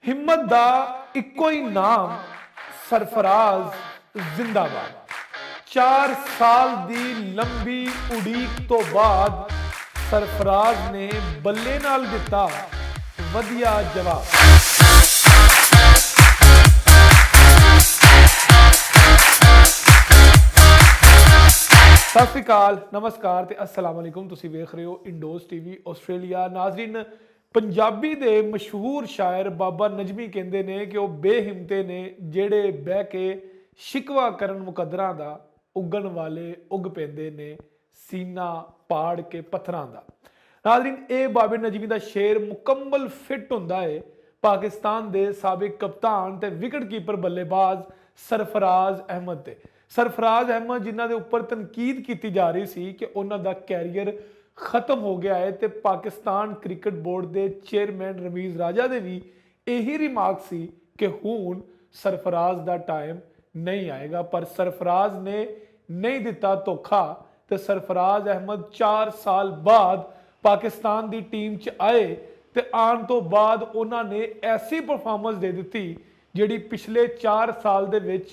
हिम्मत दा इक्को ही नाम सरफराज जिंदाबाद। 4 साल दी लंबी उड़ीक तो बाद सरफराज ने बल्ले नाल दिता वधिया जवाब। सत श्री अकाल, नमस्कार ते अस्सलाम वालेकुम। तुसी वेख रहे हो इंडोज टीवी आस्ट्रेलिया। नाजरीन, पंजाबी दे मशहूर शायर बाबा नजमी कहते हैं कि वह बेहिम्मते ने जेड़े बह के शिकवा करन मुकदरां दा, उगन वाले उग पेंदे ने सीना पाड़ के पत्थरां दा। नाजरीन, ये बाबे नजमी का शेर मुकम्मल फिट हुंदा है पाकिस्तान के साबिक कप्तान ते विकेट कीपर बल्लेबाज सरफराज अहमद ते। सरफराज अहमद जिन्हों के उपर तनकीद की जा रही सी कि उन्होंने कैरियर खत्म हो गया है, तो पाकिस्तान क्रिकेट बोर्ड के चेयरमैन रमीज राजा ने भी यही रिमार्क सी कि हुण सरफराज का टाइम नहीं आएगा। पर सरफराज ने नहीं दिता धोखा, तो सरफराज अहमद 4 साल बाद पाकिस्तान की टीम च आए, तो आने तो बाद उन्होंने ऐसी परफॉर्मेंस दे दी जिहड़ी पिछले 4 साल दे विच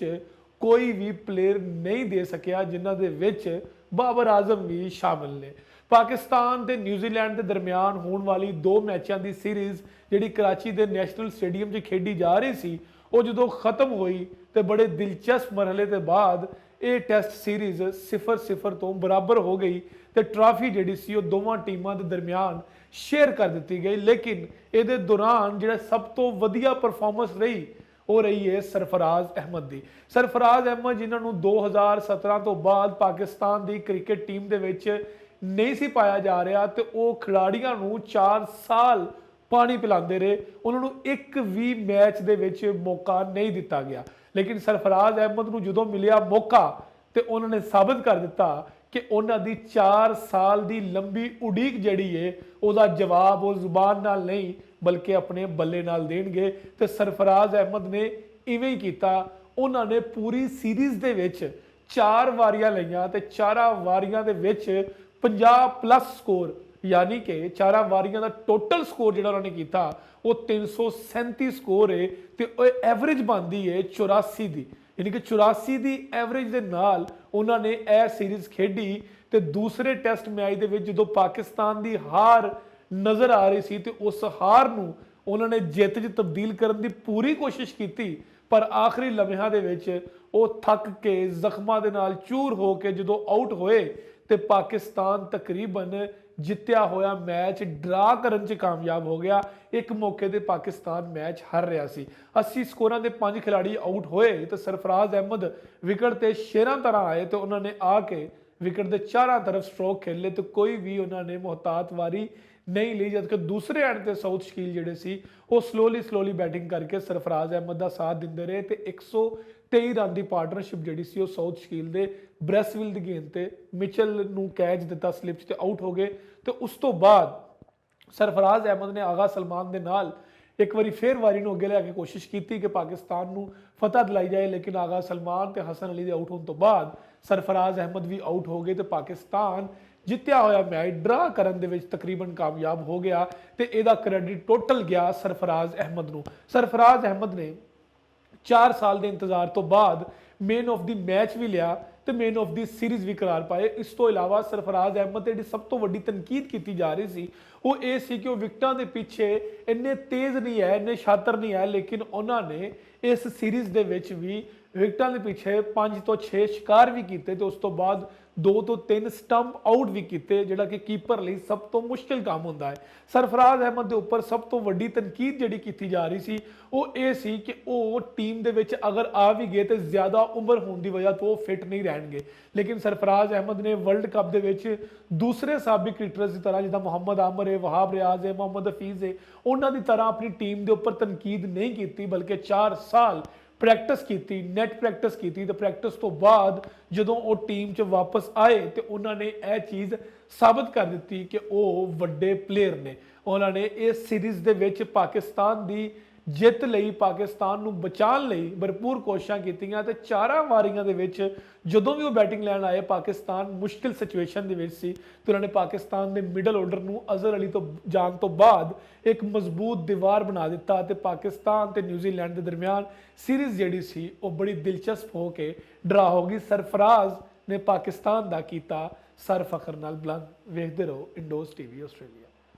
कोई भी प्लेयर नहीं दे सकिया, जिन्हां दे विच बाबर आजम भी शामिल ने। पाकिस्तान ते न्यूजीलैंड के दरमियान होने वाली 2 मैचों की सीरीज़ जिहड़ी कराची के नैशनल स्टेडियम च खेडी जा रही सी, वो जो खत्म हुई तो बड़े दिलचस्प मरहले के बाद ये टेस्ट सीरीज़ 0-0 तो बराबर हो गई, तो ट्राफी जी सी दोवां टीमों के दरमियान शेयर कर दी गई। लेकिन ये दौरान जो सब तो वधिया परफॉर्मेंस रही हो रही है सरफराज अहमद की। सरफराज अहमद जिन्होंने 2017 तो बाद पाकिस्तान की क्रिकेट टीम के नहीं सी पाया जा रहा, तो वो खिलाड़ियों को 4 साल पानी पिलाते रहे, उन्होंने एक भी मैच के मौका नहीं दिता गया। लेकिन सरफराज अहमद को जो मिलिया मौका, तो उन्होंने साबित कर दिता कि उन्होंने 4 साल की लंबी उड़ीक जड़ी है उसका जवाब वो जुबान नाल नहीं बल्कि अपने बल्ले नाल देंगे। तो सरफराज अहमद ने इवें ही किया। उन्होंने पूरी सीरीज़ के विच 4 वारियां लईयां, तो 4 वारियां दे विच 50+ स्कोर, यानी कि 4 वारियां का टोटल स्कोर जो उन्होंने किया वो 337 स्कोर है, तो एवरेज बनती है 84 की, यानी कि 84 की एवरेज के नाल उन्होंने यह सीरीज़ खेडी। तो दूसरे टेस्ट मैच के जो पाकिस्तान की हार नज़र आ रही सी, तो उस हार नूं उन्होंने जित च तब्दील करने की पूरी कोशिश की, पर आखिरी लम्हिਆਂ ਦੇ ਵਿੱਚ ਉਹ थक के ਜ਼ਖਮਾਂ ਦੇ ਨਾਲ चूर हो के जो आउट होए, तो पाकिस्तान तकरीबन जित्या होया मैच ड्रा करन च कामयाब हो गया। एक मौके पर पाकिस्तान मैच हार रहा सी। 80 स्कोरां के 5 खिलाड़ी आउट होए, तो सरफराज अहमद विकेट ते शेरां तरह आए, तो उन्होंने आके विकेट के चारों तरफ स्ट्रोक खेले, तो कोई भी उन्होंने मोहतात वारी नहीं ली। जबकि दूसरे एंड से साउथ शकील जोड़े सी वो स्लोली बैटिंग करके सरफराज अहमद का साथ देंदे रहे, तो 123 रन की पार्टनरशिप जी सी साउथ शकील के ब्रैसविल की गेंद से मिचल नूं कैच दिता स्लिप से आउट हो गए। तो उस तो बाद सरफराज अहमद ने आगा सलमान के नाल एक बार फिर वारी अगे लिया कोशिश की कि पाकिस्तान को फतह दिलाई जाए, लेकिन आगा सलमान तो हसन अली के आउट होने तो बाद सरफराज अहमद भी आउट हो गए, तो पाकिस्तान जित्या होया मैच ड्रा करन दे विच तकरीबन कामयाब हो गया। तो यदा क्रेडिट टोटल गया सरफराज अहमद नूं। सरफराज अहमद ने 4 साल के इंतजार तो बाद मैन ऑफ द मैच भी लिया, तो मैन ऑफ द सीरीज़ भी करार पाए। इस तो इलावा सरफराज अहमद की सब तो वड्डी तनकीद की जा रही सी वो ये सी कि वो विकटां दे पिछे इन्ने तेज़ नहीं है, इन्ने शातर नहीं है, लेकिन उन्होंने इस सीरीज़ दे विच भी विकटां दे पिछे 5 तो 6 शिकार भी किए, तो उस तो बाद 2 तो 3 स्टंप आउट भी किए, जोड़ा कि कीपर लिए सब तो मुश्किल काम होंदा है। सरफराज अहमद के उपर सब तो वड्डी तनकीद जी की जा रही सी वो ये सी कि वो टीम के विच अगर आ भी गए तो ज़्यादा उम्र होने की वजह तो वो फिट नहीं रहेंगे। लेकिन सरफराज अहमद ने वर्ल्ड कप के विच दूसरे साबिक क्रिकेटर्स की तरह जिदा मोहम्मद आमर है, वहाब रियाज है, मोहम्मद हफीज़ है, उन्होंने तरह अपनी टीम के उपर तनकीद नहीं की, बल्कि 4 साल प्रैक्टिस की, नैट प्रैक्टिस की। तो प्रैक्टिस तो बाद जो वो टीम च वापस आए, तो उन्होंने यह चीज़ साबित कर दी कि वो वड्डे प्लेयर ने। उन्होंने इस सीरीज़ के विच पाकिस्तान की ਜਿੱਤ ਲਈ ਪਾਕਿਸਤਾਨ ਨੂੰ ਬਚਾਉਣ ਲਈ ਭਰਪੂਰ ਕੋਸ਼ਿਸ਼ਾਂ ਕੀਤੀਆਂ ਤੇ ਚਾਰਾਂ ਵਾਰੀਆਂ ਦੇ ਵਿੱਚ ਜਦੋਂ ਵੀ ਉਹ ਬੈਟਿੰਗ ਲੈਣ ਆਏ ਪਾਕਿਸਤਾਨ ਮੁਸ਼ਕਿਲ ਸਿਚੁਏਸ਼ਨ ਦੇ ਵਿੱਚ ਸੀ ਤੇ ਉਹਨਾਂ ਨੇ ਪਾਕਿਸਤਾਨ ਦੇ ਮਿਡਲ ਆਰਡਰ ਨੂੰ ਅਜ਼ਹਰ ਅਲੀ ਤੋਂ ਜਾਣ ਤੋਂ ਬਾਅਦ ਇੱਕ ਮਜ਼ਬੂਤ ਦੀਵਾਰ ਬਣਾ ਦਿੱਤਾ ਤੇ ਪਾਕਿਸਤਾਨ ਤੇ ਨਿਊਜ਼ੀਲੈਂਡ ਦੇ ਦਰਮਿਆਨ ਸੀਰੀਜ਼ ਜਿਹੜੀ ਸੀ ਉਹ ਬੜੀ ਦਿਲਚਸਪ ਹੋ ਕੇ ਡਰਾ ਹੋ ਗਈ। ਸਰਫਰਾਜ਼ ਨੇ ਪਾਕਿਸਤਾਨ ਦਾ ਕੀਤਾ ਸਰ ਫਖਰ ਨਾਲ ਬੁਲੰਦ। ਵੇਖਦੇ ਰਹੋ ਇੰਡੋਜ਼ ਟੀਵੀ ਆਸਟ੍ਰੇਲੀਆ।